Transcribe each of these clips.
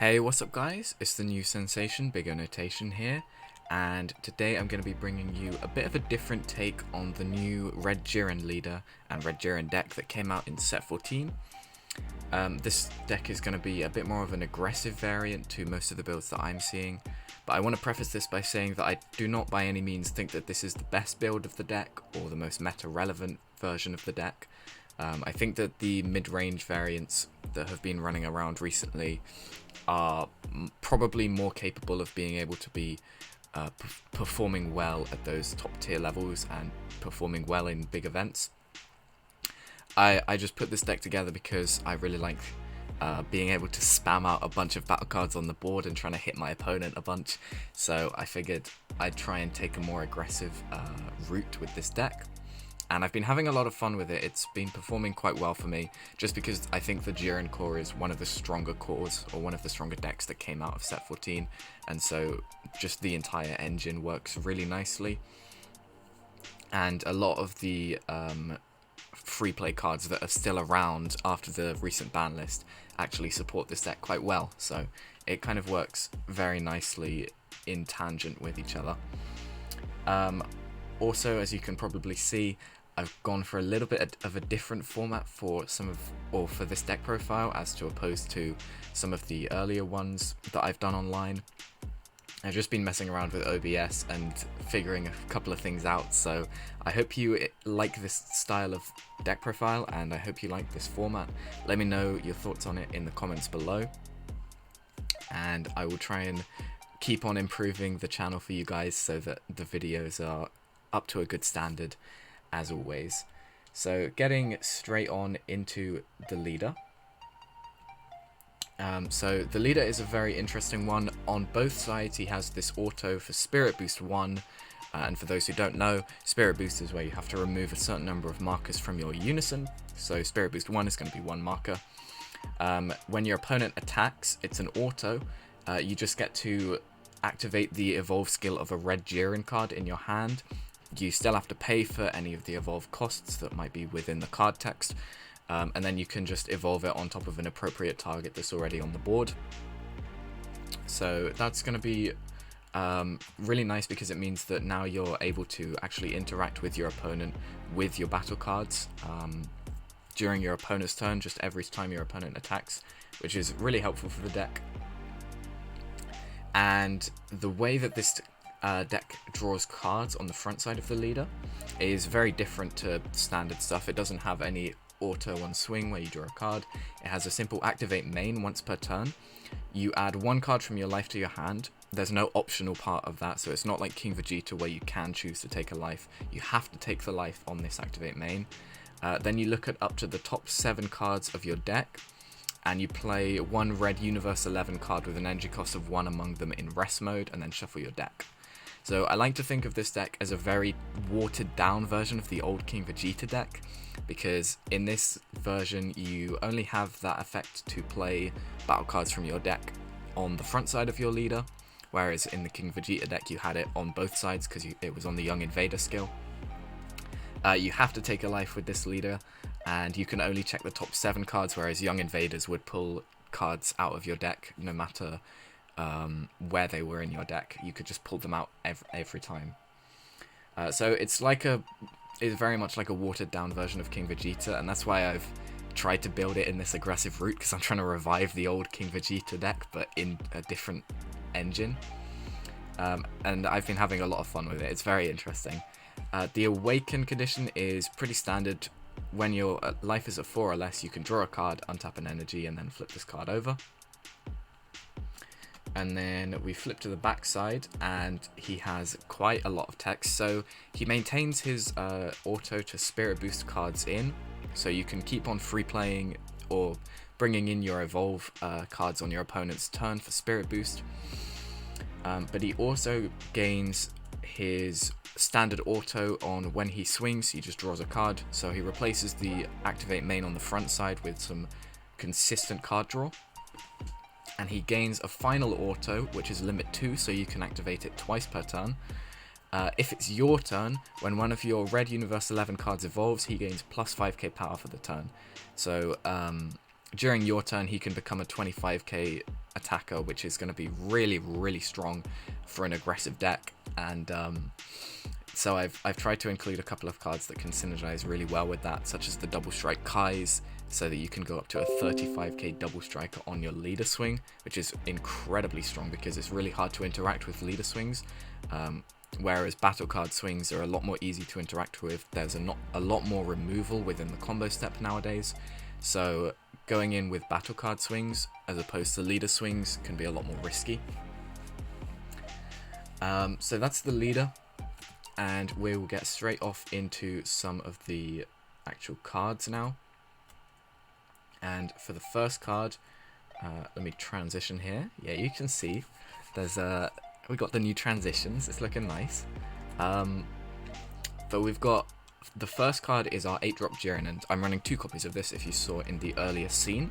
Hey, what's up guys? It's the new sensation, Bigger Notation here, and today I'm going to be bringing you a bit of a different take on the new Red Jiren leader and Red Jiren deck that came out in set 14. This deck is going to be a bit more of an aggressive variant to most of the builds that I'm seeing, but I want to preface this by saying that I do not by any means think that this is the best build of the deck or the most meta-relevant version of the deck. I think that the mid-range variants that have been running around recently are probably more capable of being able to be performing well at those top tier levels and performing well in big events. I just put this deck together because I really like being able to spam out a bunch of battle cards on the board and trying to hit my opponent a bunch, so I figured I'd try and take a more aggressive route with this deck. And I've been having a lot of fun with it. It's been performing quite well for me, just because I think the Jiren core is one of the stronger cores, or one of the stronger decks that came out of set 14, and so just the entire engine works really nicely. And a lot of the free play cards that are still around after the recent ban list actually support this deck quite well, so it kind of works very nicely in tangent with each other. Also, as you can probably see, I've gone for a little bit of a different format for for this deck profile as to opposed to some of the earlier ones that I've done online. I've just been messing around with OBS and figuring a couple of things out, so I hope you like this style of deck profile and I hope you like this format. Let me know your thoughts on it in the comments below, and I will try and keep on improving the channel for you guys so that the videos are up to a good standard as always. So getting straight on into the leader. So the leader is a very interesting one. On both sides he has this auto for Spirit Boost 1, and for those who don't know, Spirit Boost is where you have to remove a certain number of markers from your unison. So Spirit Boost 1 is going to be 1 marker. When your opponent attacks, it's an auto. You just get to activate the evolve skill of a Red Jiren card in your hand. You still have to pay for any of the evolve costs that might be within the card text, and then you can just evolve it on top of an appropriate target that's already on the board. So that's going to be really nice, because it means that now you're able to actually interact with your opponent with your battle cards during your opponent's turn, just every time your opponent attacks, which is really helpful for the deck. And the way that this deck draws cards on the front side of the leader is very different to standard stuff. It doesn't have any auto on swing where you draw a card. It has a simple activate main once per turn. You add 1 card from your life to your hand. There's no optional part of that, so it's not like King Vegeta where you can choose to take a life. You have to take the life on this activate main. Then you look at up to the top 7 cards of your deck, and you play 1 red Universe 11 card with an energy cost of 1 among them in rest mode, and then shuffle your deck. So I like to think of this deck as a very watered down version of the old King Vegeta deck, because in this version you only have that effect to play battle cards from your deck on the front side of your leader, whereas in the King Vegeta deck you had it on both sides because it was on the Young Invader skill. You have to take a life with this leader, and you can only check the top 7 cards, whereas Young Invaders would pull cards out of your deck no matter where they were in your deck. You could just pull them out every time. So it's very much like a watered down version of King Vegeta, and that's why I've tried to build it in this aggressive route, because I'm trying to revive the old King Vegeta deck but in a different engine. And I've been having a lot of fun with it. It's very interesting. The Awaken condition is pretty standard. When your life is at 4 or less, you can draw a card, untap an energy, and then flip this card over. And then we flip to the back side, and he has quite a lot of text. So he maintains his auto to Spirit Boost cards in, so you can keep on free playing or bringing in your evolve cards on your opponent's turn for Spirit Boost. But he also gains his standard auto on when he swings. He just draws a card, so he replaces the activate main on the front side with some consistent card draw. And he gains a final auto, which is limit 2, so you can activate it twice per turn. If it's your turn, when one of your red Universe 11 cards evolves, he gains plus 5k power for the turn. So during your turn, he can become a 25k attacker, which is going to be really, really strong for an aggressive deck. And so I've tried to include a couple of cards that can synergize really well with that, such as the double strike Kais, so that you can go up to a 35k double striker on your leader swing, which is incredibly strong because it's really hard to interact with leader swings. Whereas battle card swings are a lot more easy to interact with. There's a lot more removal within the combo step nowadays. So going in with battle card swings as opposed to leader swings can be a lot more risky. So that's the leader, and we will get straight off into some of the actual cards now. And for the first card, let me transition here. Yeah, you can see there's we got the new transitions. It's looking nice. But we've got the first card is our 8-drop Jiren, and I'm running 2 copies of this if you saw in the earlier scene.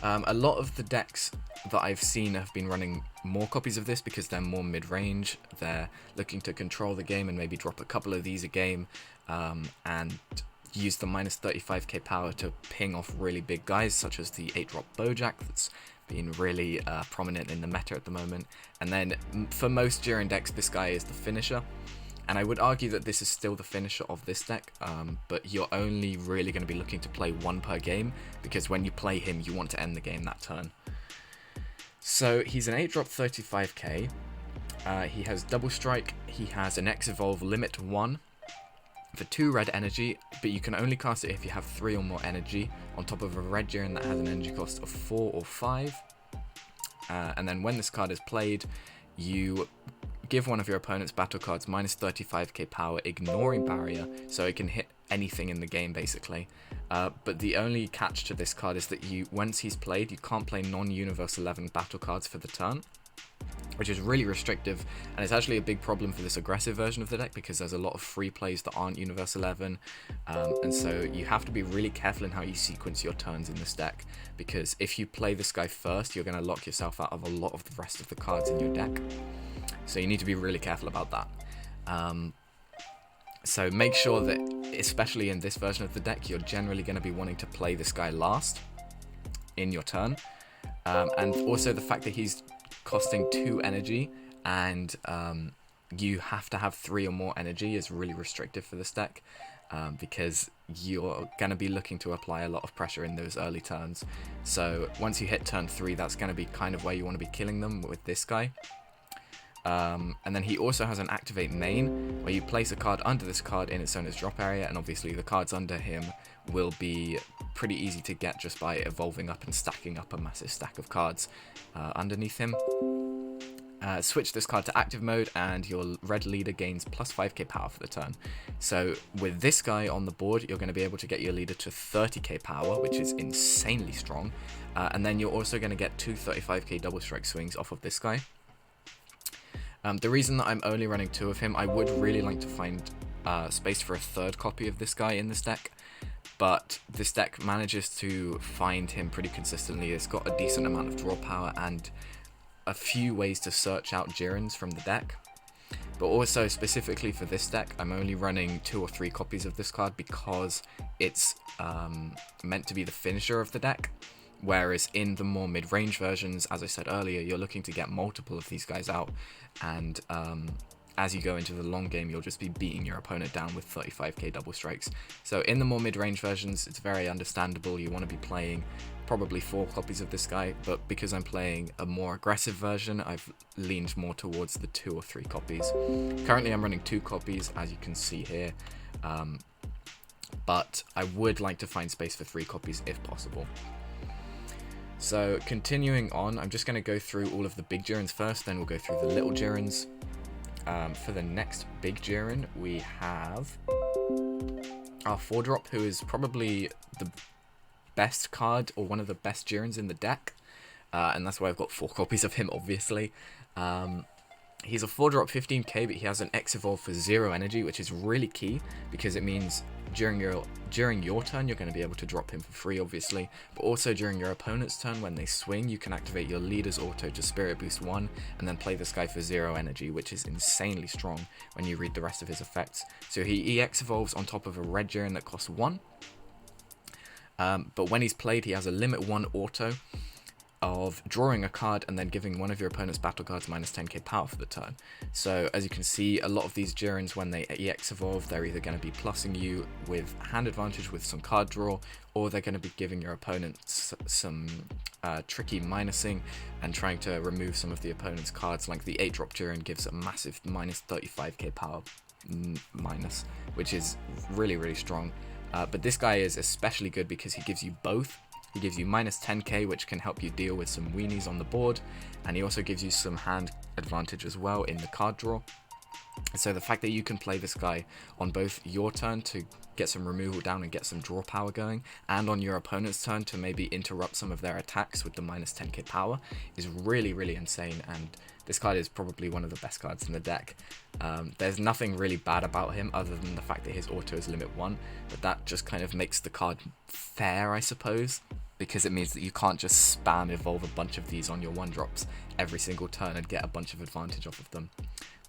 A lot of the decks that I've seen have been running more copies of this because they're more mid-range. They're looking to control the game and maybe drop a couple of these a game, and use the minus 35k power to ping off really big guys, such as the 8-drop Bojack that's been really prominent in the meta at the moment. And then for most Jiren decks, this guy is the finisher. And I would argue that this is still the finisher of this deck, but you're only really going to be looking to play 1 per game, because when you play him, you want to end the game that turn. So he's an 8-drop 35k, he has double strike, he has an X Evolve limit 1 for 2 red energy, but you can only cast it if you have 3 or more energy, on top of a Red Jiren that has an energy cost of 4 or 5. And then when this card is played, you give one of your opponent's battle cards minus 35k power, ignoring barrier, so it can hit anything in the game basically. But the only catch to this card is that once he's played, you can't play non-Universe 11 battle cards for the turn, which is really restrictive, and it's actually a big problem for this aggressive version of the deck because there's a lot of free plays that aren't Universe 11, and so you have to be really careful in how you sequence your turns in this deck, because if you play this guy first, you're going to lock yourself out of a lot of the rest of the cards in your deck. So you need to be really careful about that. So make sure that, especially in this version of the deck, you're generally going to be wanting to play this guy last in your turn. And also the fact that he's costing 2 energy and you have to have 3 or more energy is really restrictive for this deck, because you're going to be looking to apply a lot of pressure in those early turns. So once you hit turn 3, that's going to be kind of where you want to be killing them with this guy. And then he also has an activate main, where you place a card under this card in its owner's drop area, and obviously the cards under him will be pretty easy to get just by evolving up and stacking up a massive stack of cards underneath him. Switch this card to active mode and your red leader gains plus 5k power for the turn. So with this guy on the board, you're going to be able to get your leader to 30k power, which is insanely strong, and then you're also going to get 2 35k double strike swings off of this guy. The reason that I'm only running 2 of him, I would really like to find space for a 3rd copy of this guy in this deck, but this deck manages to find him pretty consistently. It's got a decent amount of draw power and a few ways to search out Jirens from the deck. But also, specifically for this deck, I'm only running 2 or 3 copies of this card because it's meant to be the finisher of the deck. Whereas in the more mid-range versions, as I said earlier, you're looking to get multiple of these guys out, and as you go into the long game, you'll just be beating your opponent down with 35k double strikes. So in the more mid-range versions, it's very understandable. You want to be playing probably 4 copies of this guy, but because I'm playing a more aggressive version, I've leaned more towards the 2 or 3 copies. Currently I'm running 2 copies, as you can see here, but I would like to find space for 3 copies if possible. So continuing on, I'm just going to go through all of the big Jirens first, then we'll go through the little Jirens. For the next big Jiren, we have our 4-drop, who is probably the best card, or one of the best Jirens in the deck, and that's why I've got 4 copies of him, obviously. He's a 4-drop 15k, but he has an X Evolve for 0 energy, which is really key, because it means during your turn, you're going to be able to drop him for free, obviously, but also during your opponent's turn, when they swing, you can activate your leader's auto to Spirit Boost 1, and then play this guy for 0 energy, which is insanely strong when you read the rest of his effects. So he EX Evolves on top of a Red Jiren that costs 1, but when he's played, he has a limit 1 auto, of drawing a card and then giving one of your opponent's battle cards minus 10k power for the turn. So as you can see, a lot of these Jirens, when they EX evolve, they're either going to be plussing you with hand advantage with some card draw, or they're going to be giving your opponent some tricky minusing and trying to remove some of the opponent's cards. Like the 8-drop Jiren gives a massive minus 35k power minus, which is really, really strong. But this guy is especially good because he gives you both. He gives you minus 10k, which can help you deal with some weenies on the board, and he also gives you some hand advantage as well in the card draw. So the fact that you can play this guy on both your turn to get some removal down and get some draw power going, and on your opponent's turn to maybe interrupt some of their attacks with the minus 10k power is really, really insane, and this card is probably one of the best cards in the deck. There's nothing really bad about him other than the fact that his auto is limit 1, but that just kind of makes the card fair, I suppose, because it means that you can't just spam evolve a bunch of these on your 1-drops every single turn and get a bunch of advantage off of them.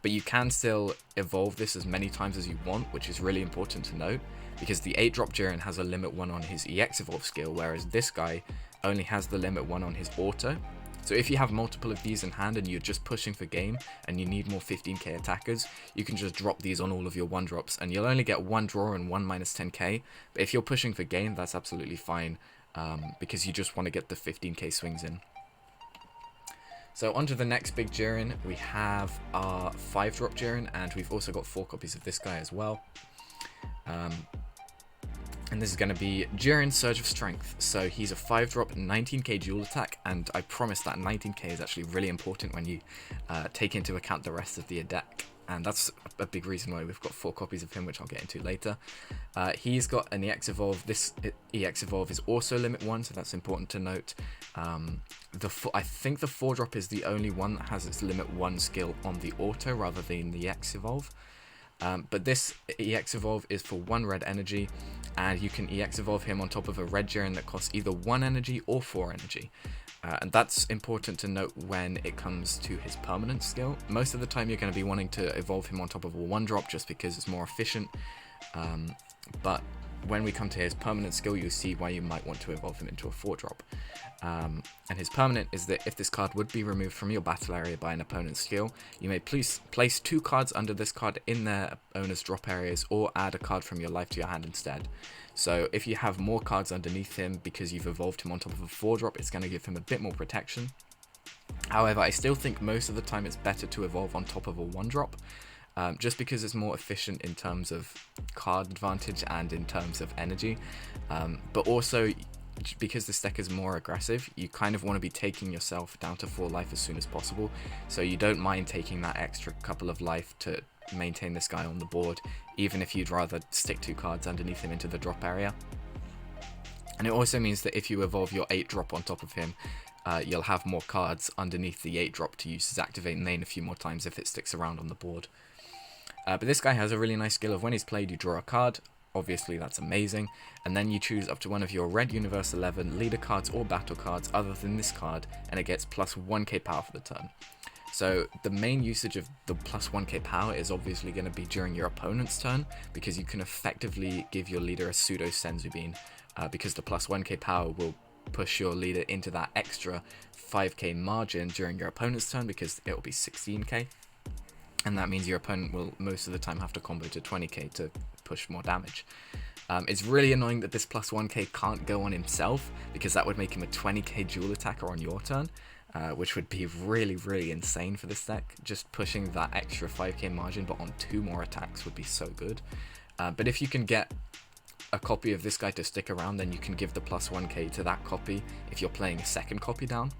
But you can still evolve this as many times as you want, which is really important to note, because the 8-drop Jiren has a limit 1 on his EX evolve skill, whereas this guy only has the limit 1 on his auto. So if you have multiple of these in hand and you're just pushing for game and you need more 15k attackers, you can just drop these on all of your 1-drops and you'll only get 1 draw and 1 minus 10k. But if you're pushing for game, that's absolutely fine, because you just want to get the 15k swings in. So on to the next big Jiren, we have our 5-drop Jiren, and we've also got 4 copies of this guy as well. And this is going to be Jiren Surge of Strength. So he's a 5-drop 19k dual attack, and I promise that 19k is actually really important when you take into account the rest of the deck. And that's a big reason why we've got 4 copies of him, which I'll get into later. He's got an EX evolve. This EX evolve is also limit 1, so that's important to note. I think the 4-drop is the only one that has its limit 1 skill on the auto rather than the EX evolve. But this EX evolve is for 1 red energy, and you can EX evolve him on top of a Red Jiren that costs either 1 energy or 4 energy. And that's important to note when it comes to his permanent skill. Most of the time you're going to be wanting to evolve him on top of a 1-drop just because it's more efficient. But when we come to his permanent skill, you'll see why you might want to evolve him into a 4-drop. And his permanent is that if this card would be removed from your battle area by an opponent's skill, you may place 2 cards under this card in their owner's drop areas, or add a card from your life to your hand instead. So if you have more cards underneath him because you've evolved him on top of a 4-drop, it's going to give him a bit more protection. However, I still think most of the time it's better to evolve on top of a 1-drop. Just because it's more efficient in terms of card advantage and in terms of energy, but also because this deck is more aggressive, you kind of want to be taking yourself down to 4 life as soon as possible, so you don't mind taking that extra couple of life to maintain this guy on the board, even if you'd rather stick 2 cards underneath him into the drop area. And it also means that if you evolve your 8-drop on top of him, you'll have more cards underneath the 8-drop to use as activate main a few more times if it sticks around on the board. But this guy has a really nice skill of when he's played, you draw a card. Obviously that's amazing, and then you choose up to one of your red Universe 11 leader cards or battle cards other than this card, and it gets plus 1k power for the turn. So the main usage of the plus 1k power is obviously going to be during your opponent's turn, because you can effectively give your leader a pseudo Senzu Bean, because the plus 1k power will push your leader into that extra 5k margin during your opponent's turn, because it will be 16k. And that means your opponent will most of the time have to combo to 20k to push more damage. It's really annoying that this plus 1k can't go on himself, because that would make him a 20k dual attacker on your turn, which would be really, really insane for this deck. Just pushing that extra 5k margin but on 2 more attacks would be so good. But if you can get a copy of this guy to stick around, then you can give the plus 1k to that copy if you're playing a second copy down.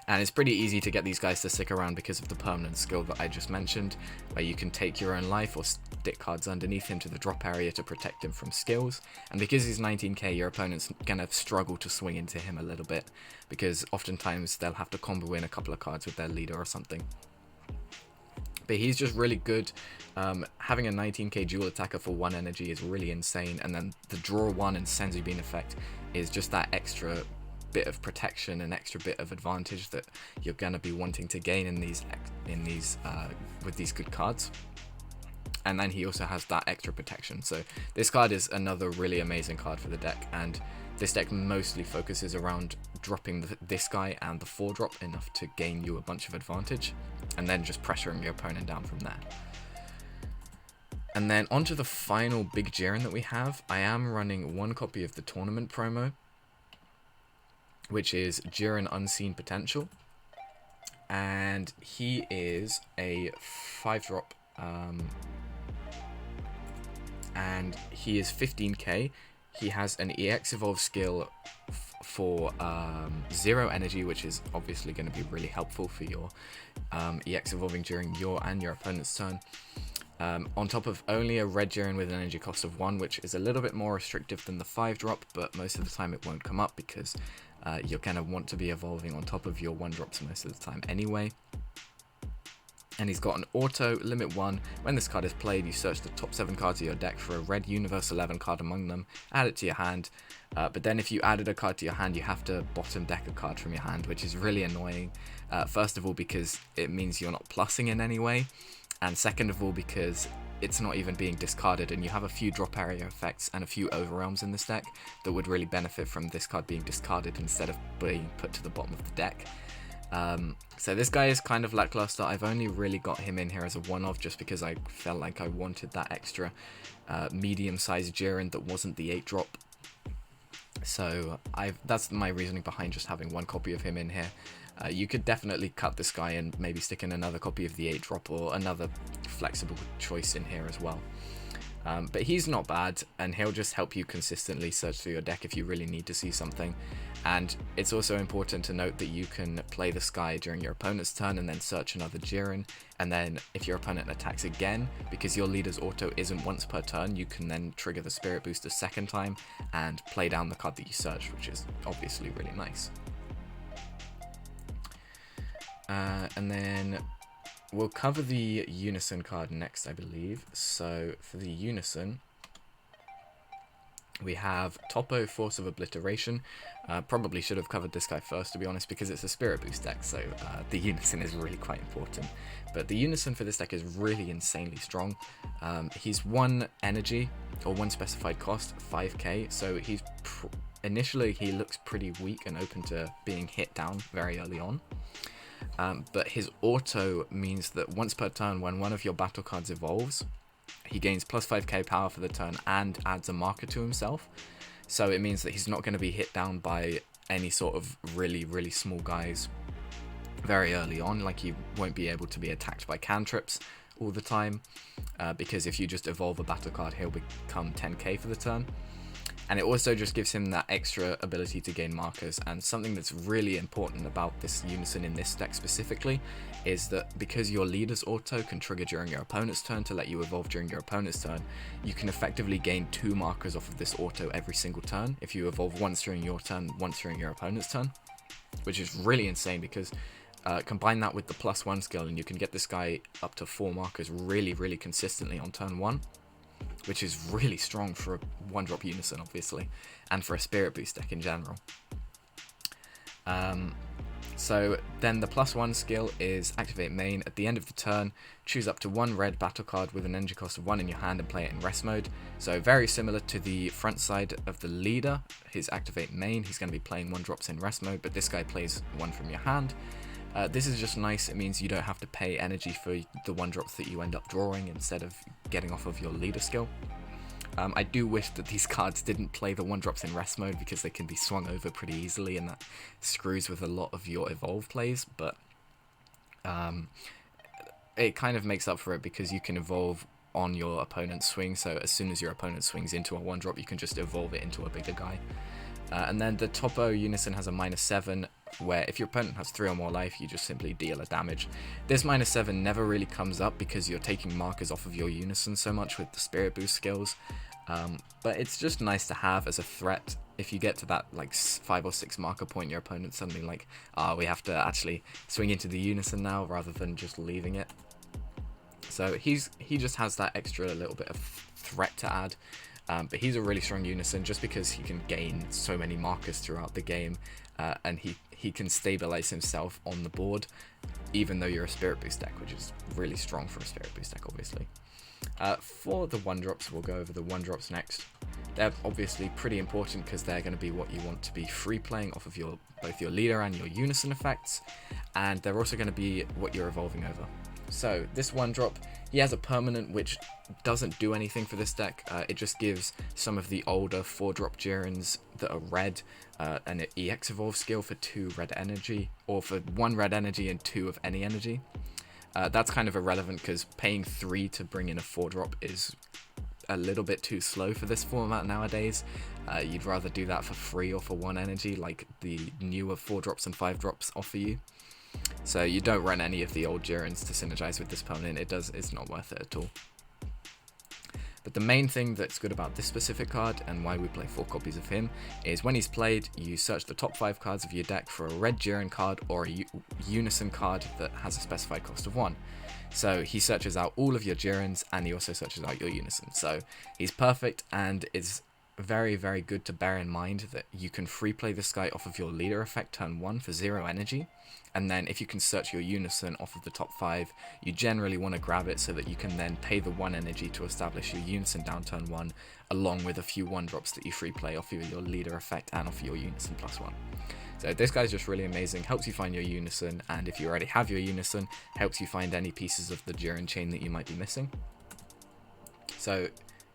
And it's pretty easy to get these guys to stick around because of the permanent skill that I just mentioned, where you can take your own life or stick cards underneath him to the drop area to protect him from skills. And because he's 19k, your opponent's gonna struggle to swing into him a little bit, because oftentimes they'll have to combo in a couple of cards with their leader or something. But he's just really good. Having a 19k dual attacker for 1 energy is really insane, and then the draw 1 and Senzu Bean effect is just that extra bit of protection, an extra bit of advantage that you're going to be wanting to gain in these with these good cards. And then he also has that extra protection, so this card is another really amazing card for the deck. And This deck mostly focuses around dropping this guy and the 4-drop enough to gain you a bunch of advantage, and then just pressuring your opponent down from there. And then onto the final big Jiren that we have. I am running one copy of the tournament promo, which is Jiren Unseen Potential. And he is a 5-drop, and he is 15k. He has an EX Evolve skill for 0 energy, which is obviously going to be really helpful for your EX Evolving during your and your opponent's turn. On top of only a Red Jiren with an energy cost of 1, which is a little bit more restrictive than the 5-drop, but most of the time it won't come up because you're going to want to be evolving on top of your 1-drops most of the time anyway. And he's got an auto, limit 1. When this card is played, you search the top 7 cards of your deck for a red Universe 11 card among them, add it to your hand. But then if you added a card to your hand, you have to bottom deck a card from your hand, which is really annoying. First of all, because it means you're not plussing in any way. And second of all, because it's not even being discarded, and you have a few drop area effects and a few overwhelms in this deck that would really benefit from this card being discarded instead of being put to the bottom of the deck. So this guy is kind of lackluster. I've only really got him in here as a one-off just because I felt like I wanted that extra medium-sized Jiren that wasn't the 8-drop. So that's my reasoning behind just having one copy of him in here. You could definitely cut this guy and maybe stick in another copy of the 8-drop or another flexible choice in here as well. But he's not bad, and he'll just help you consistently search through your deck if you really need to see something. And it's also important to note that you can play this guy during your opponent's turn and then search another Jiren, and then if your opponent attacks again, because your leader's auto isn't once per turn, you can then trigger the Spirit Boost a second time and play down the card that you searched, which is obviously really nice. And then we'll cover the Unison card next, I believe. So for the Unison, we have Topo, Force of Obliteration. Probably should have covered this guy first, to be honest, because it's a Spirit Boost deck, so the Unison is really quite important. But the Unison for this deck is really insanely strong. He's 1 energy, or 1 specified cost, 5k, so he's initially he looks pretty weak and open to being hit down very early on. But his auto means that once per turn, when one of your battle cards evolves, he gains plus 5k power for the turn and adds a marker to himself. So it means that he's not going to be hit down by any sort of really small guys very early on. Like, he won't be able to be attacked by cantrips all the time, because if you just evolve a battle card, he'll become 10k for the turn. And it also just gives him that extra ability to gain markers. And something that's really important about this Unison in this deck specifically is that because your leader's auto can trigger during your opponent's turn to let you evolve during your opponent's turn, you can effectively gain 2 markers off of this auto every single turn if you evolve once during your turn, once during your opponent's turn, which is really insane because combine that with the +1 skill and you can get this guy up to 4 markers really consistently on turn 1. Which is really strong for a 1-drop Unison, obviously, and for a Spirit Boost deck in general. So then the +1 skill is activate main. At the end of the turn, choose up to 1 red battle card with an energy cost of 1 in your hand and play it in rest mode. So very similar to the front side of the leader, his activate main. He's going to be playing 1-drops in rest mode, but this guy plays 1 from your hand. This is just nice. It means you don't have to pay energy for the 1-drops that you end up drawing instead of getting off of your leader skill. I do wish that these cards didn't play the 1-drops in rest mode because they can be swung over pretty easily and that screws with a lot of your evolve plays, but it kind of makes up for it because you can evolve on your opponent's swing, so as soon as your opponent swings into a 1-drop, you can just evolve it into a bigger guy. And then the Topo Unison has a -7, where if your opponent has 3 or more life, you just simply deal a damage. This -7 never really comes up because you're taking markers off of your Unison so much with the Spirit Boost skills, but it's just nice to have as a threat. If you get to that like 5 or 6 marker point, your opponent's suddenly like, we have to actually swing into the Unison now rather than just leaving it. So he just has that extra little bit of threat to add. But he's a really strong Unison just because he can gain so many markers throughout the game, and he can stabilize himself on the board, even though you're a Spirit Boost deck, which is really strong for a Spirit Boost deck, obviously. For the 1-drops, we'll go over the 1-drops next. They're obviously pretty important because they're going to be what you want to be free playing off of both your leader and your unison effects, and they're also going to be what you're evolving over. So this 1-drop, he has a permanent which doesn't do anything for this deck. It just gives some of the older 4-drop Jirens that are red an EX evolve skill for 2 red energy, or for 1 red energy and 2 of any energy. That's kind of irrelevant because paying 3 to bring in a 4-drop is a little bit too slow for this format nowadays. You'd rather do that for free or for 1 energy like the newer 4-drops and 5-drops offer you. So you don't run any of the old Jirens to synergize with this permanent. It's not worth it at all. But the main thing that's good about this specific card, and why we play 4 copies of him, is when he's played, you search the top 5 cards of your deck for a Red Jiren card or a Unison card that has a specified cost of 1. So he searches out all of your Jirens, and he also searches out your Unison. So he's perfect, and it's very, very good to bear in mind that you can free play this guy off of your leader effect turn 1 for 0 energy, and then if you can search your Unison off of the top 5, you generally want to grab it so that you can then pay the 1 energy to establish your Unison down turn 1, along with a few 1-drops that you free play off of your leader effect and off your Unison +1. So this guy's just really amazing, helps you find your Unison, and if you already have your Unison, helps you find any pieces of the Jiren chain that you might be missing. So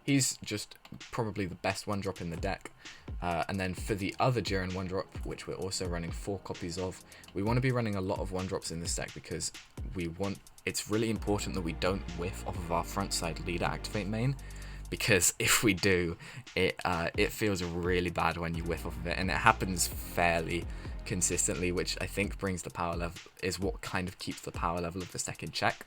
he's just probably the best 1-drop in the deck. And then for the other Jiren 1-drop, which we're also running 4 copies of, we want to be running a lot of 1-drops in this deck because it's really important that we don't whiff off of our front side leader activate main, because if we do, it feels really bad when you whiff off of it, and it happens fairly consistently, which I think brings the power level, is what kind of keeps the power level of this deck in check,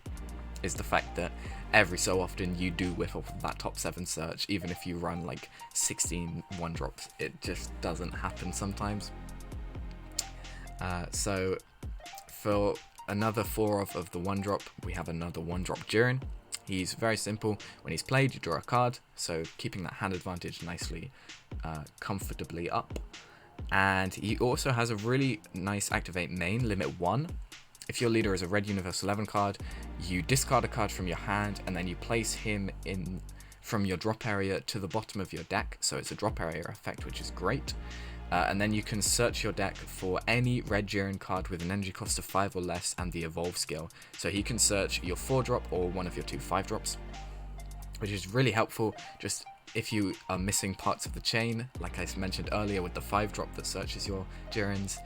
is the fact that every so often you do whiff off of that top 7 search, even if you run like 16 1-drops. It just doesn't happen sometimes. So for another 4 of the 1-drop, we have another 1-drop Jiren. He's very simple. When he's played, you draw a card, so keeping that hand advantage nicely, comfortably up. And he also has a really nice activate main, limit 1. If your leader is a red Universe 11 card, you discard a card from your hand and then you place him in from your drop area to the bottom of your deck, so it's a drop area effect, which is great. And then you can search your deck for any Red Jiren card with an energy cost of 5 or less and the evolve skill. So he can search your 4-drop or one of your 2 5-drops, which is really helpful just if you are missing parts of the chain, like I mentioned earlier with the 5-drop that searches your Jirens.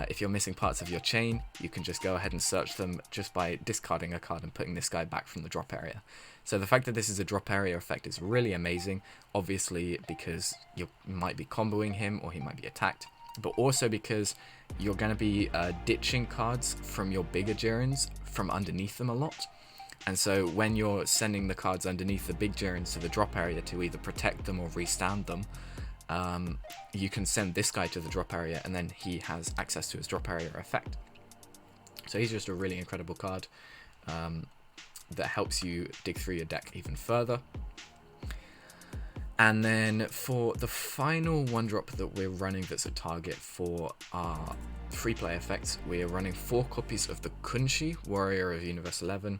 If you're missing parts of your chain, you can just go ahead and search them just by discarding a card and putting this guy back from the drop area. So the fact that this is a drop area effect is really amazing, obviously because you might be comboing him or he might be attacked, but also because you're going to be ditching cards from your bigger Jirens from underneath them a lot. And so when you're sending the cards underneath the big Jirens to the drop area to either protect them or restand them, you can send this guy to the drop area and then he has access to his drop area effect. So he's just a really incredible card that helps you dig through your deck even further. And then for the final 1-drop that we're running that's a target for our free play effects, we're running 4 copies of the Kunshi, Warrior of Universe 11.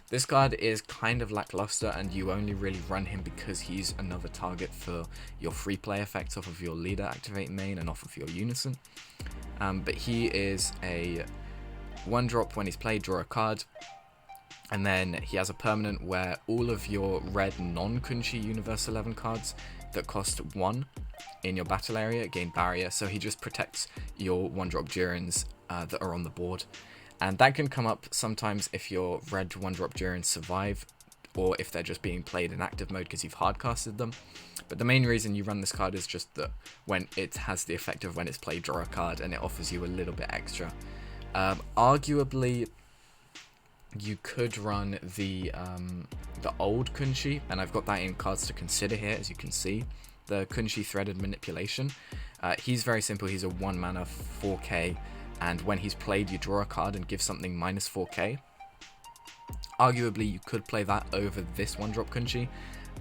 This card is kind of lackluster and you only really run him because he's another target for your free play effects off of your leader activate main and off of your Unison. But he is a 1-drop. When he's played, draw a card, and then he has a permanent where all of your red non-Kunshi Universe 11 cards that cost 1 in your battle area gain barrier, so he just protects your 1-drop Jirens that are on the board. And that can come up sometimes if your red 1-drop Jirens survive, or if they're just being played in active mode because you've hardcasted them. But the main reason you run this card is just that when it has the effect of when it's played, draw a card, and it offers you a little bit extra. Arguably, you could run the old Kunshi, and I've got that in cards to consider here, as you can see. The Kunshi Threaded Manipulation. He's very simple. He's a 1 mana 4k. And when he's played, you draw a card and give something minus 4k. Arguably, you could play that over this 1-drop Kunshi,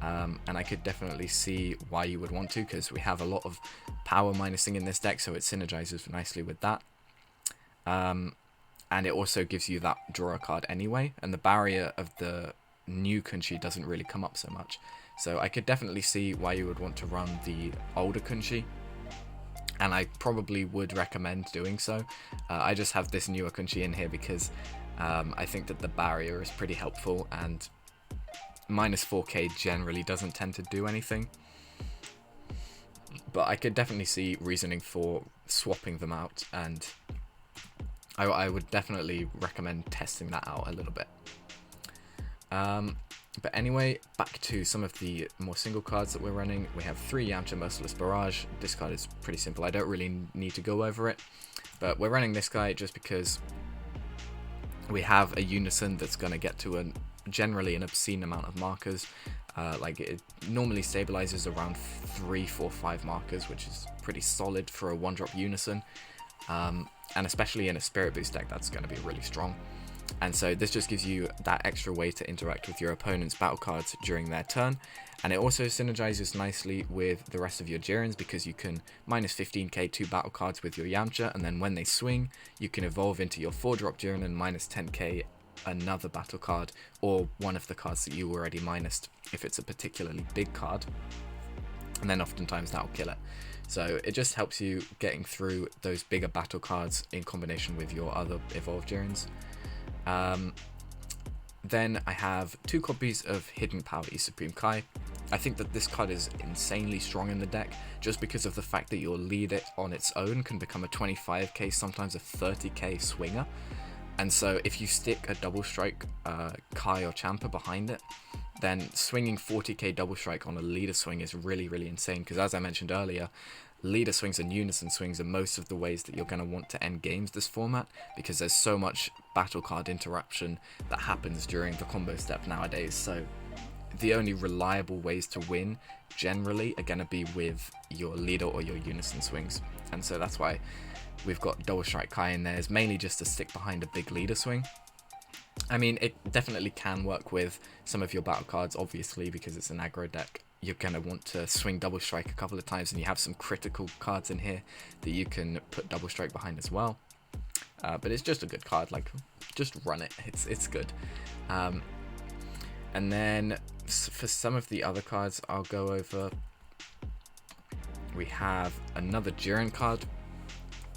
and I could definitely see why you would want to, because we have a lot of power minusing in this deck, so it synergizes nicely with that. And it also gives you that draw a card anyway, and the barrier of the new Kunshi doesn't really come up so much. So I could definitely see why you would want to run the older Kunchi, and I probably would recommend doing so. I just have this newer Kunchi in here because I think that the barrier is pretty helpful, and minus 4k generally doesn't tend to do anything. But I could definitely see reasoning for swapping them out, and I would definitely recommend testing that out a little bit. But anyway, back to some of the more single cards that we're running. We have 3 Yamcha Merciless Barrage. This card is pretty simple. I don't really need to go over it, but we're running this guy just because we have a unison that's going to get to generally an obscene amount of markers. Like it normally stabilizes around 3, 4, 5 markers, which is pretty solid for a 1-drop unison. And especially in a Spirit Boost deck, that's going to be really strong. And so this just gives you that extra way to interact with your opponent's battle cards during their turn. And it also synergizes nicely with the rest of your Jirens, because you can minus 15k 2 battle cards with your Yamcha, and then when they swing, you can evolve into your 4-drop Jiren and minus 10k another battle card, or one of the cards that you already minused if it's a particularly big card. And then oftentimes that'll kill it. So it just helps you getting through those bigger battle cards in combination with your other evolved Jirens. Then I have 2 copies of Hidden Power E Supreme Kai. I think that this card is insanely strong in the deck, just because of the fact that your leader on its own can become a 25k, sometimes a 30k swinger. And so if you stick a double strike Kai or Champa behind it, then swinging 40k double strike on a leader swing is really, really insane, because as I mentioned earlier, leader swings and unison swings are most of the ways that you're going to want to end games this format, because there's so much battle card interruption that happens during the combo step nowadays. So the only reliable ways to win generally are going to be with your leader or your unison swings. And so that's why we've got double strike Kai in there, is mainly just to stick behind a big leader swing. I mean, it definitely can work with some of your battle cards, obviously, because it's an aggro deck. You're going to want to swing double strike a couple of times, and you have some critical cards in here that you can put double strike behind as well. But it's just a good card, like, just run it, it's good. And then for some of the other cards I'll go over, we have another Jiren card.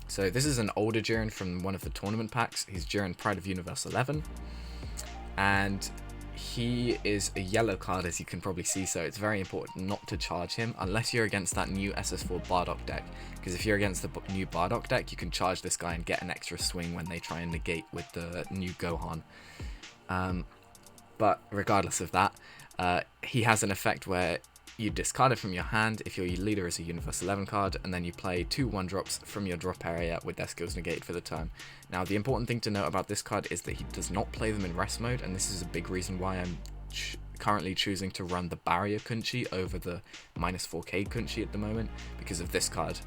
So this is an older Jiren from one of the tournament packs. He's Jiren Pride of Universe 11. And he is a yellow card, as you can probably see, so it's very important not to charge him unless you're against that new SS4 Bardock deck. Because if you're against the new Bardock deck, you can charge this guy and get an extra swing when they try and negate with the new Gohan. But regardless of that, he has an effect where you discard it from your hand if your leader is a Universe 11 card, and then you play 2 1-drops from your drop area with their skills negated for the turn. Now, the important thing to note about this card is that he does not play them in rest mode, and this is a big reason why I'm currently choosing to run the Barrier Kunchi over the minus 4k Kunchi at the moment, because of this card.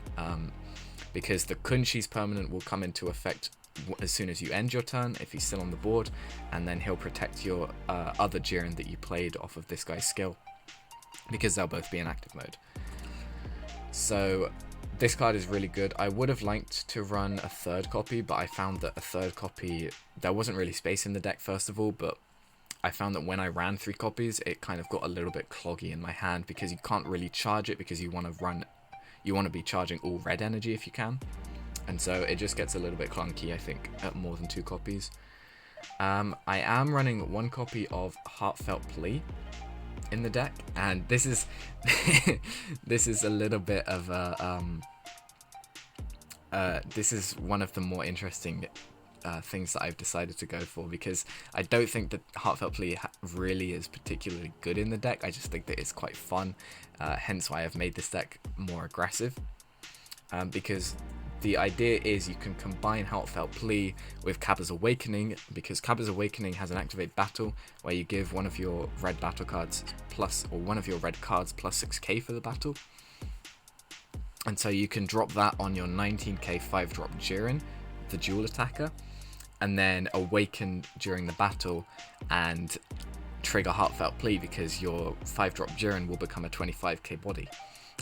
Because the Kunchi's permanent will come into effect as soon as you end your turn, if he's still on the board, and then he'll protect your other Jiren that you played off of this guy's skill, because they'll both be in active mode. So this card is really good. I would have liked to run a 3rd copy, but I found that a 3rd copy, there wasn't really space in the deck first of all, but I found that when I ran 3 copies, it kind of got a little bit cloggy in my hand, because you can't really charge it, because you want to be charging all red energy if you can. And so it just gets a little bit clunky, I think, at more than 2 copies. I am running 1 copy of Heartfelt Plea in the deck, and this is this is a little bit of a this is one of the more interesting things that I've decided to go for, because I don't think that Heartfelt Plea really is particularly good in the deck. I just think that it's quite fun, hence why I've made this deck more aggressive, because the idea is you can combine Heartfelt Plea with Cabba's Awakening, because Cabba's Awakening has an activate battle where you give one of your red battle cards plus, or one of your red cards plus 6k for the battle. And so you can drop that on your 19k 5-drop Jiren, the dual attacker, and then awaken during the battle and trigger Heartfelt Plea, because your 5-drop Jiren will become a 25k body.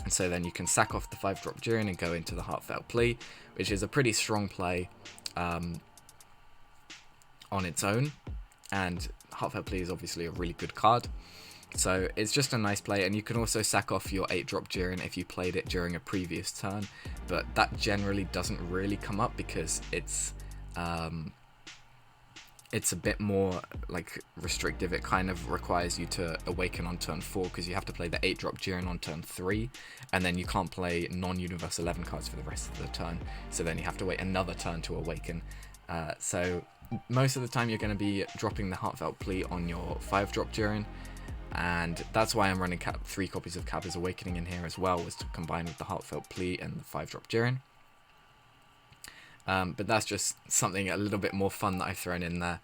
And so then you can sack off the 5-drop Jiren and go into the Heartfelt Plea, which is a pretty strong play on its own. And Heartfelt Plea is obviously a really good card. So it's just a nice play, and you can also sack off your 8-drop Jiren if you played it during a previous turn, but that generally doesn't really come up because it's a bit more like restrictive. It kind of requires you to awaken on turn 4 because you have to play the 8-drop Jiren on turn 3, and then you can't play non-Universe 11 cards for the rest of the turn, so then you have to wait another turn to awaken. So most of the time you're going to be dropping the Heartfelt Plea on your 5-drop Jiren, and that's why I'm running 3 copies of Cabba's Awakening in here as well, was to combine with the Heartfelt Plea and the 5-drop Jiren. But that's just something a little bit more fun that I've thrown in there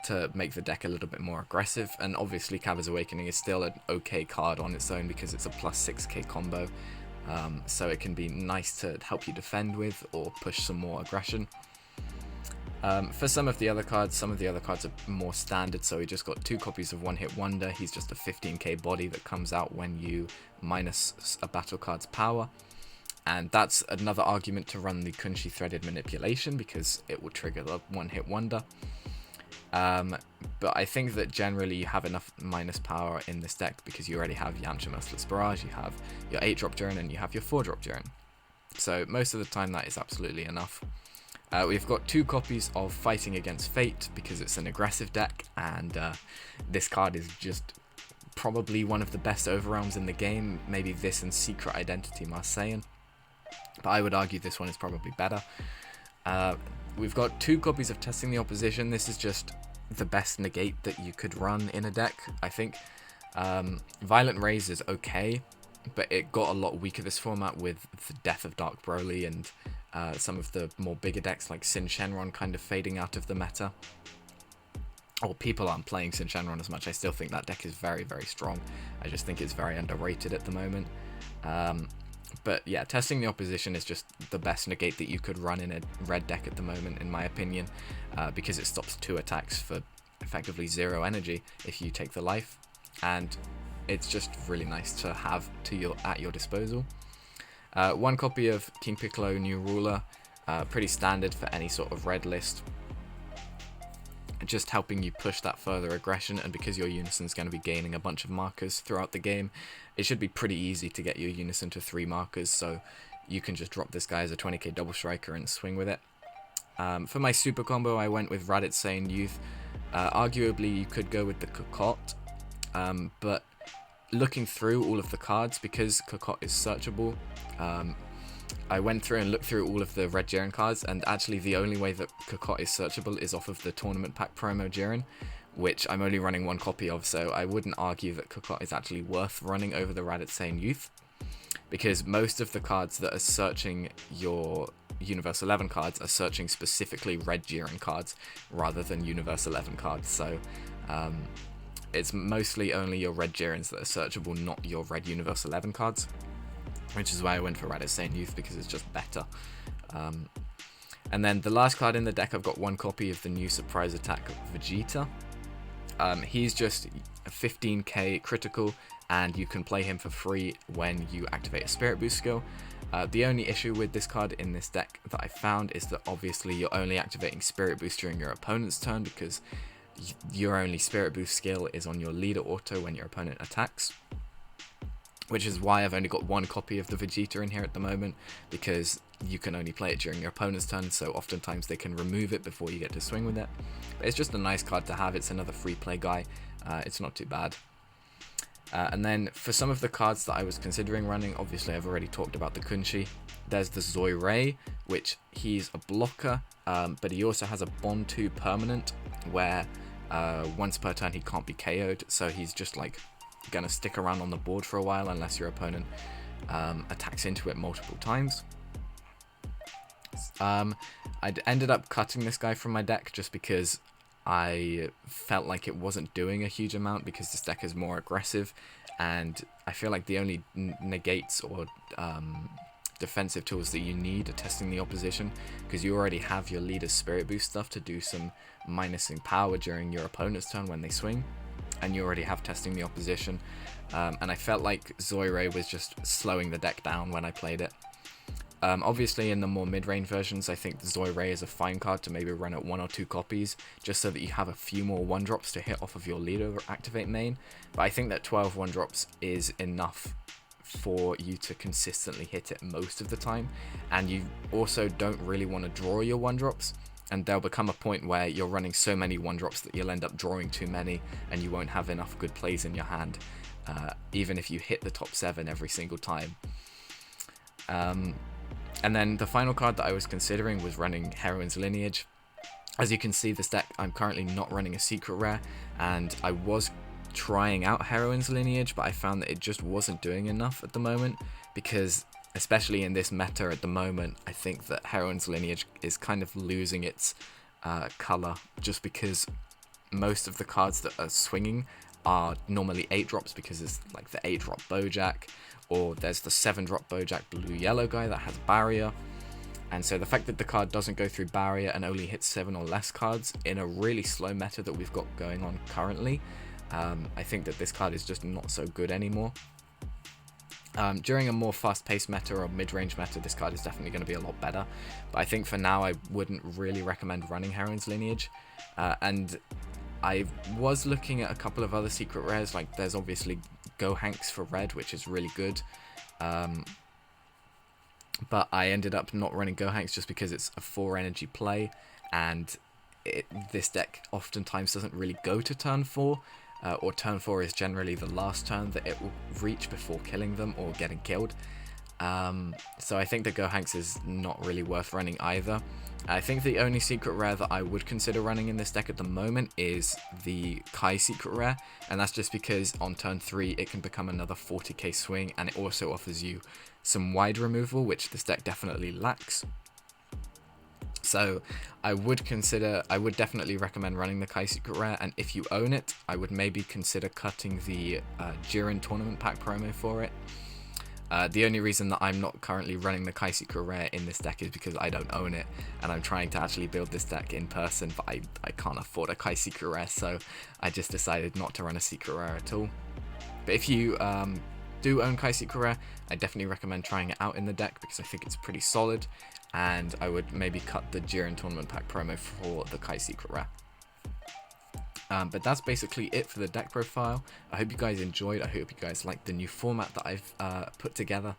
to make the deck a little bit more aggressive. And obviously Cabba's Awakening is still an okay card on its own because it's a plus 6k combo, so it can be nice to help you defend with or push some more aggression. For some of the other cards are more standard, so we just got 2 copies of One Hit Wonder. He's just a 15k body that comes out when you minus a battle card's power, and that's another argument to run the Kunshi Threaded Manipulation because it will trigger the One Hit Wonder. But I think that generally you have enough minus power in this deck because you already have Yamcha, Merciless, Barrage, you have your 8-drop Jiren, and you have your 4-drop Jiren. So most of the time that is absolutely enough. We've got 2 copies of Fighting Against Fate because it's an aggressive deck, and this card is just probably one of the best overwhelms in the game. Maybe this and Secret Identity Marseillan, but I would argue this one is probably better. We've got 2 copies of Testing the Opposition. This is just the best negate that you could run in a deck, I think. Violent Raze is okay, but it got a lot weaker this format with the death of Dark Broly and some of the more bigger decks like Sin Shenron kind of fading out of the meta. Or people aren't playing Sin Shenron as much. I still think that deck is very, very strong. I just think it's very underrated at the moment. But yeah, Testing the Opposition is just the best negate that you could run in a red deck at the moment, in my opinion, because it stops 2 attacks for effectively 0 energy if you take the life, and it's just really nice to have at your disposal. 1 copy of King Piccolo New Ruler, pretty standard for any sort of red list, just helping you push that further aggression, and because your Unison's going to be gaining a bunch of markers throughout the game, it should be pretty easy to get your Unison to 3 markers, so you can just drop this guy as a 20k double striker and swing with it. For my super combo, I went with Raditz Sane Youth. Arguably you could go with the Cocotte, but looking through all of the cards, because Cocotte is searchable, I went through and looked through all of the Red Jiren cards, and actually the only way that Cocotte is searchable is off of the Tournament Pack promo Jiren, which I'm only running 1 copy of, so I wouldn't argue that Cocotte is actually worth running over the Raditz Sane Youth, because most of the cards that are searching your Universe 11 cards are searching specifically Red Jiren cards rather than Universe 11 cards, so it's mostly only your Red Jirens that are searchable, not your Red Universe 11 cards, which is why I went for Raditz Sane Youth, because it's just better. And then the last card in the deck, I've got 1 copy of the new Surprise Attack Vegeta. He's just a 15k critical, and you can play him for free when you activate a Spirit Boost skill. The only issue with this card in this deck that I found is that obviously you're only activating Spirit Boost during your opponent's turn, because your only Spirit Boost skill is on your leader auto when your opponent attacks. Which is why I've only got 1 copy of the Vegeta in here at the moment, because you can only play it during your opponent's turn, so oftentimes they can remove it before you get to swing with it. But it's just a nice card to have. It's another free play guy. It's not too bad. And then for some of the cards that I was considering running, obviously I've already talked about the Kunshi. There's the Zoirei, which he's a blocker, but he also has a Bond 2 permanent, where once per turn he can't be KO'd, so he's just like going to stick around on the board for a while unless your opponent attacks into it multiple times. I ended up cutting this guy from my deck just because I felt like it wasn't doing a huge amount, because this deck is more aggressive, and I feel like the only negates or defensive tools that you need are Testing the Opposition, because you already have your leader's Spirit Boost stuff to do some minusing power during your opponent's turn when they swing, and you already have Testing the Opposition, and I felt like Zoirei was just slowing the deck down when I played it. Obviously, in the more mid-range versions, I think Zoirei is a fine card to maybe run at 1 or 2 copies, just so that you have a few more 1-drops to hit off of your leader activate main. But I think that 12 1-drops is enough for you to consistently hit it most of the time, and you also don't really want to draw your 1-drops, and there'll become a point where you're running so many 1-drops that you'll end up drawing too many, and you won't have enough good plays in your hand, even if you hit the top 7 every single time. And then the final card that I was considering was running Heroine's Lineage. As you can see, this deck, I'm currently not running a secret rare, and I was trying out Heroine's Lineage, but I found that it just wasn't doing enough at the moment, because especially in this meta at the moment, I think that Heroine's Lineage is kind of losing its color, just because most of the cards that are swinging are normally 8-drops, because it's like the 8-drop Bojack, or there's the 7-drop Bojack blue-yellow guy that has barrier. And so the fact that the card doesn't go through barrier and only hits 7 or less cards in a really slow meta that we've got going on currently, I think that this card is just not so good anymore. During a more fast-paced meta or mid-range meta, this card is definitely going to be a lot better. But I think for now, I wouldn't really recommend running Heroine's Lineage. And I was looking at a couple of other secret rares, like there's obviously Gohanks for red, which is really good. But I ended up not running Gohanks just because it's a 4 energy play, and this deck oftentimes doesn't really go to turn 4, or turn 4 is generally the last turn that it will reach before killing them or getting killed. So I think that Gohanks is not really worth running either. I think the only secret rare that I would consider running in this deck at the moment is the Kai secret rare, and that's just because on turn 3 it can become another 40k swing, and it also offers you some wide removal, which this deck definitely lacks. So I would definitely recommend running the Kai secret rare, and if you own it, I would maybe consider cutting the Jiren tournament pack promo for it. The only reason that I'm not currently running the Kai secret rare in this deck is because I don't own it, and I'm trying to actually build this deck in person, but I can't afford a Kai secret rare, so I just decided not to run a secret rare at all. But if you do own Kai secret rare, I definitely recommend trying it out in the deck, because I think it's pretty solid, and I would maybe cut the Jiren tournament pack promo for the Kai secret rare. But that's basically it for the deck profile. I hope you guys enjoyed. I hope you guys liked the new format that I've put together.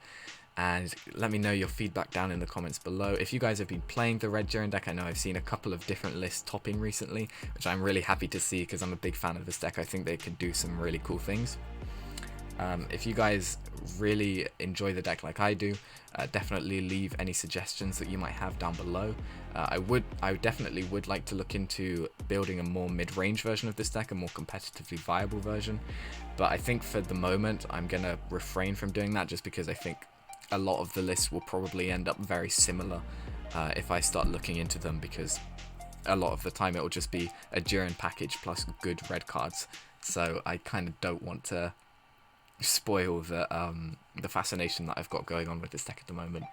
And let me know your feedback down in the comments below. If you guys have been playing the Red Jiren deck, I know I've seen a couple of different lists topping recently, which I'm really happy to see because I'm a big fan of this deck. I think they could do some really cool things. If you guys really enjoy the deck like I do, definitely leave any suggestions that you might have down below. I definitely would like to look into building a more mid-range version of this deck, a more competitively viable version, but I think for the moment I'm going to refrain from doing that, just because I think a lot of the lists will probably end up very similar if I start looking into them, because a lot of the time it will just be a Jiren package plus good red cards, so I kind of don't want to spoil the fascination that I've got going on with this deck at the moment.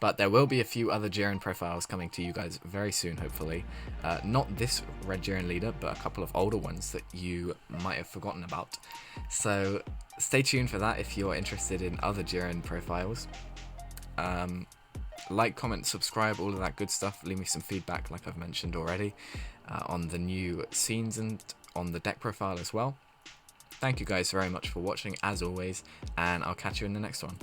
But there will be a few other Jiren profiles coming to you guys very soon, hopefully. Not this Red Jiren leader, but a couple of older ones that you might have forgotten about. So stay tuned for that if you're interested in other Jiren profiles. Like, comment, subscribe, all of that good stuff. Leave me some feedback, like I've mentioned already, on the new scenes and on the deck profile as well. Thank you guys very much for watching, as always, and I'll catch you in the next one.